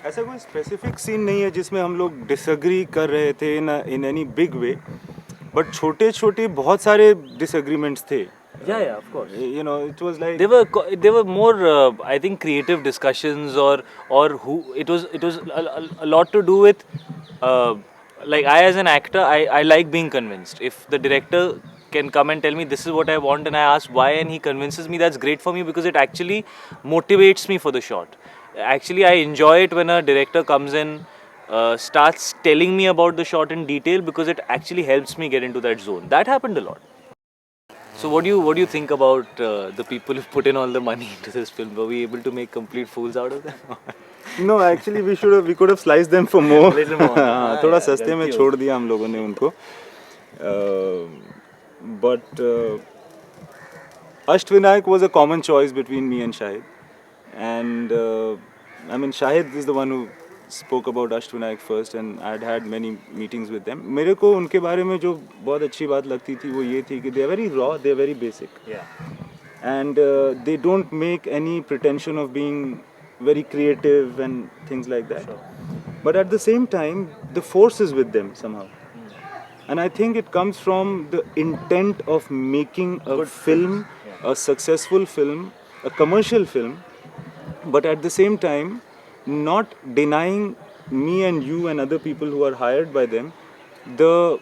ऐसा कोई specific scene नहीं है जिसमें हम लोग डिसएग्री कर रहे थे in any big way, but छोटे छोटे बहुत सारे डिसएग्रीमेंट्स थे. Yeah, of course. It was like They were more I think creative discussions, or who it was a lot to do with uh, like I as an actor, I like being convinced. If the director can come and tell me this is what I want and I ask why and he convinces me, that's great for me because it actually motivates me for the shot. Actually, I enjoy it when a director comes in, starts telling me about the shot in detail, because it actually helps me get into that zone. That happened a lot. So what do you think about the people who put in all the money into this film? Were we able to make complete fools out of them? no, actually we could have sliced them for more. Little more. हाँ, थोड़ा yeah, सस्ते में गलती छोड़ दिया हम लोगों ने उनको. But Ashtwinayak was a common choice between me and Shahid, and I mean Shahid is the one who spoke about Ashtwinayak first, and I had many meetings with them. मेरे को उनके बारे में जो बहुत अच्छी बात लगती थी वो ये थी कि they are very raw, they are very basic. Yeah. And they don't make any pretension of being very creative and things like that. Sure. But at the same time, the force is with them somehow. And I think it comes from the intent of making a Good film, a successful film, a commercial film, but at the same time, not denying me and you and other people who are hired by them the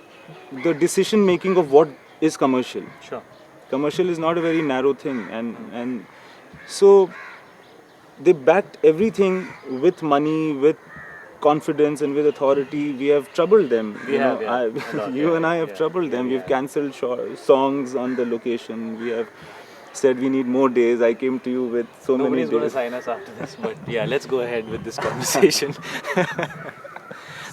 decision making of what is commercial. Sure. Commercial is not a very narrow thing, and so they backed everything with money, with confidence, and with authority. We have troubled them. We have, yeah. You and I have troubled them. We've cancelled songs on the location. We have said we need more days. I came to you with so Nobody's many going to days. sign us after this, but yeah, let's go ahead with this conversation.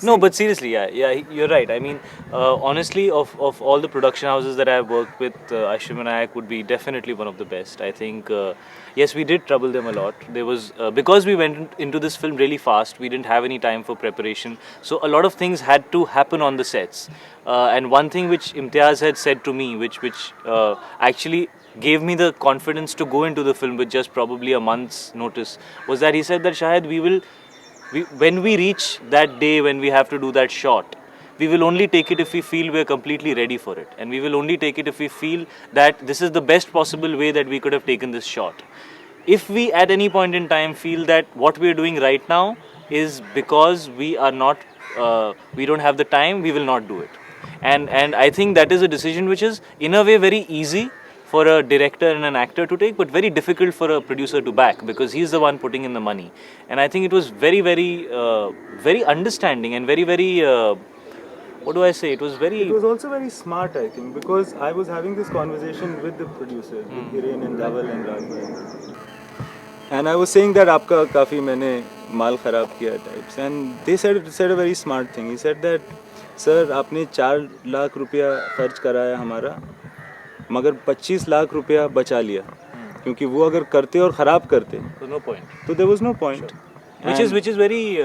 No, but seriously, yeah, you're right. I mean, honestly, of all the production houses that I've worked with, Ashwinayak would be definitely one of the best. I think, yes, we did trouble them a lot. There was because we went into this film really fast. We didn't have any time for preparation, so a lot of things had to happen on the sets. And one thing which Imtiaz had said to me, which actually gave me the confidence to go into the film with just probably a month's notice, was that he said that Shahid, when we reach that day when we have to do that shot, we will only take it if we feel we are completely ready for it, and we will only take it if we feel that this is the best possible way that we could have taken this shot. If we at any point in time feel that what we are doing right now is because we are not, we don't have the time, we will not do it. And I think that is a decision which is in a way very easy for a director and an actor to take, but very difficult for a producer to back, because he's the one putting in the money. And I think it was very, very, very understanding and very, very, what do I say? It was very. It was also very smart, I think, because I was having this conversation with the producer, with Hiren and Dhaval and Rajbhai. And I was saying that आपका काफ़ी मैंने माल ख़राब किया types, and they said a very smart thing. He said that, sir आपने 4 लाख रुपया खर्च कराया हमारा, मगर 25 लाख रुपया बचा लिया, क्योंकि वो अगर करते और ख़राब करते No point. तो there was no point. Sure. Which is very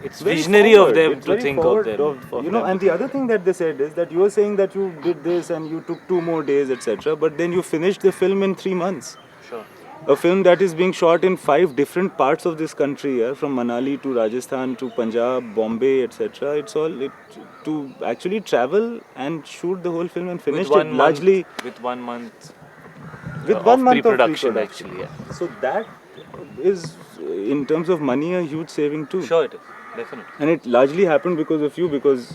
it's Very visionary forward. of them It's to very think forward of them. you know, and the other thing that they said is that you were saying that you did this and you took 2 more days, etc. But then you finished the film in 3 months. Sure. A film that is being shot in 5 different parts of this country, from Manali to Rajasthan to Punjab, Bombay, etc. It's all to actually travel and shoot the whole film and finish it largely with 1 month. with Of 1 month pre-production, of actually, yeah. So that is, in terms of money, a huge saving too. Sure, it is definitely. And it largely happened because of you, because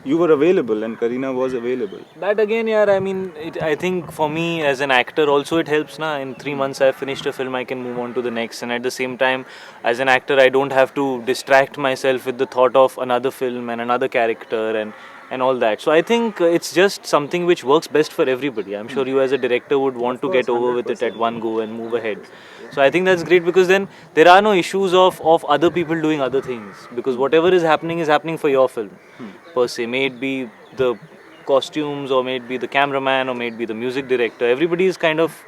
you were available and Kareena was available. That again, yeah. I mean, I think for me as an actor also it helps. In 3 months I've finished a film, I can move on to the next, and at the same time, as an actor, I don't have to distract myself with the thought of another film and another character and all that. So I think it's just something which works best for everybody. I'm sure you as a director would want to get over with it at one go and move ahead. So I think that's great, because then there are no issues of other people doing other things, because whatever is happening for your film per se. May it be the costumes, or may it be the cameraman, or may it be the music director. Everybody is kind of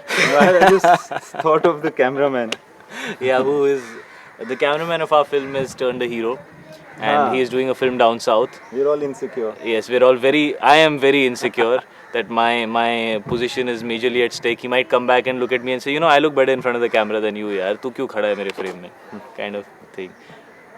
I just thought of the cameraman. yeah, who is the cameraman of our film has turned a hero, and he is doing a film down south. We're all insecure. Yes, I am very insecure that my position is majorly at stake, he might come back and look at me and say, you know, I look better in front of the camera than you, yaar. Tu kyun khada hai mere frame mein? Kind of thing.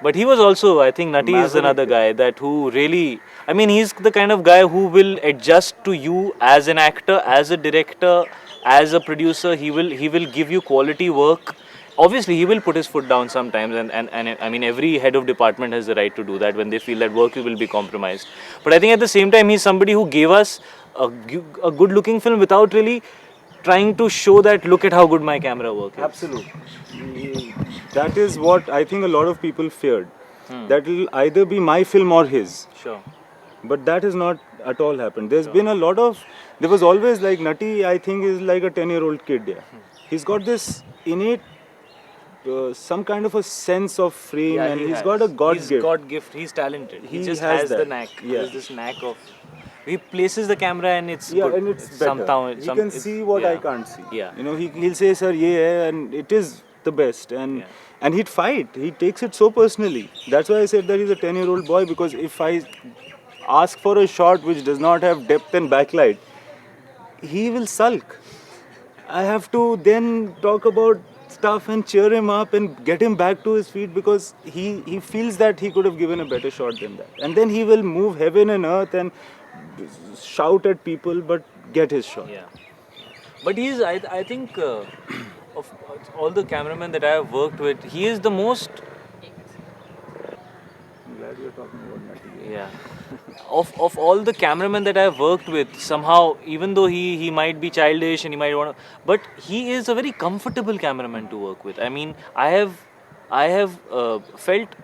But he was also, I think, Nati is Maverick, another guy that who really, I mean, he's the kind of guy who will adjust to you as an actor, as a director, as a producer. He will give you quality work. Obviously, he will put his foot down sometimes, and I mean, every head of department has the right to do that when they feel that work will be compromised. But I think at the same time, he's somebody who gave us a good-looking film without really trying to show that, look at how good my camera work is. Absolutely. That is what I think a lot of people feared. That will either be my film or his. Sure. But that has not at all happened. There's been a lot of, there was always like Nati, I think, is like a 10-year-old kid. Yeah. He's got this innate, some kind of a sense of frame, and he's got a God He's gift. God gift. He's talented. He just has has the that. knack. Yeah. He has this knack of. He places the camera and it's Yeah, good. and it's better. He can see what I can't see. Yeah. You know, he'll say, "Sir, ye hai," and it is the best. And he'd fight. He takes it so personally. That's why I said that he's a 10-year-old boy, because if I ask for a shot which does not have depth and backlight, he will sulk. I have to then talk about stuff and cheer him up and get him back to his feet, because he feels that he could have given a better shot than that. And then he will move heaven and earth and shout at people but get his shot. Yeah. But he's, I think, of all the cameramen that I have worked with, he is the most. I'm glad you're talking about Nati. Yeah. Of all the cameramen that I've worked with, somehow, even though he might be childish and he might want to, but he is a very comfortable cameraman to work with. I mean, I have felt,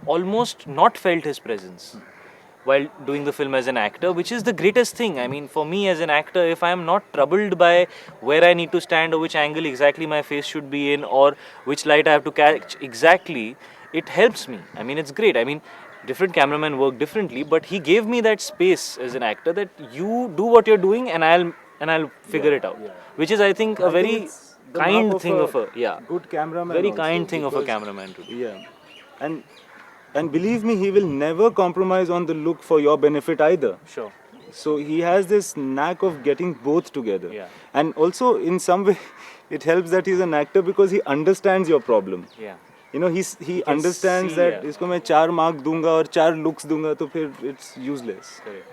almost not felt his presence while doing the film as an actor, which is the greatest thing. I mean, for me as an actor, if I am not troubled by where I need to stand or which angle exactly my face should be in or which light I have to catch exactly, it helps me. I mean, it's great. I mean, different cameramen work differently, but he gave me that space as an actor that you do what you're doing and I'll figure it out. Yeah. Which is, I think, a very it's the kind mark thing of a good cameraman. very also, kind thing of a because- cameraman to do. Yeah, and believe me, he will never compromise on the look for your benefit either. Sure. So he has this knack of getting both together. Yeah. And also, in some way, it helps that he's an actor because he understands your problem. Yeah. You know, he can understands see, that yeah. इसको मैं 4 mark दूंगा और 4 looks दूंगा तो फिर it's useless. Correct.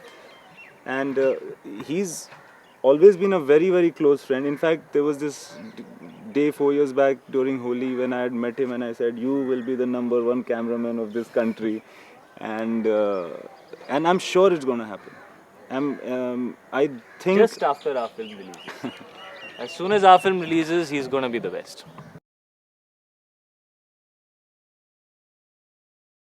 And he's always been a very, very close friend. In fact, there was this day 4 years back during Holi when I had met him and I said, "You will be the #1 cameraman of this country," and I'm sure it's going to happen. I think Just after our film releases. As soon as our film releases, he's going to be the best.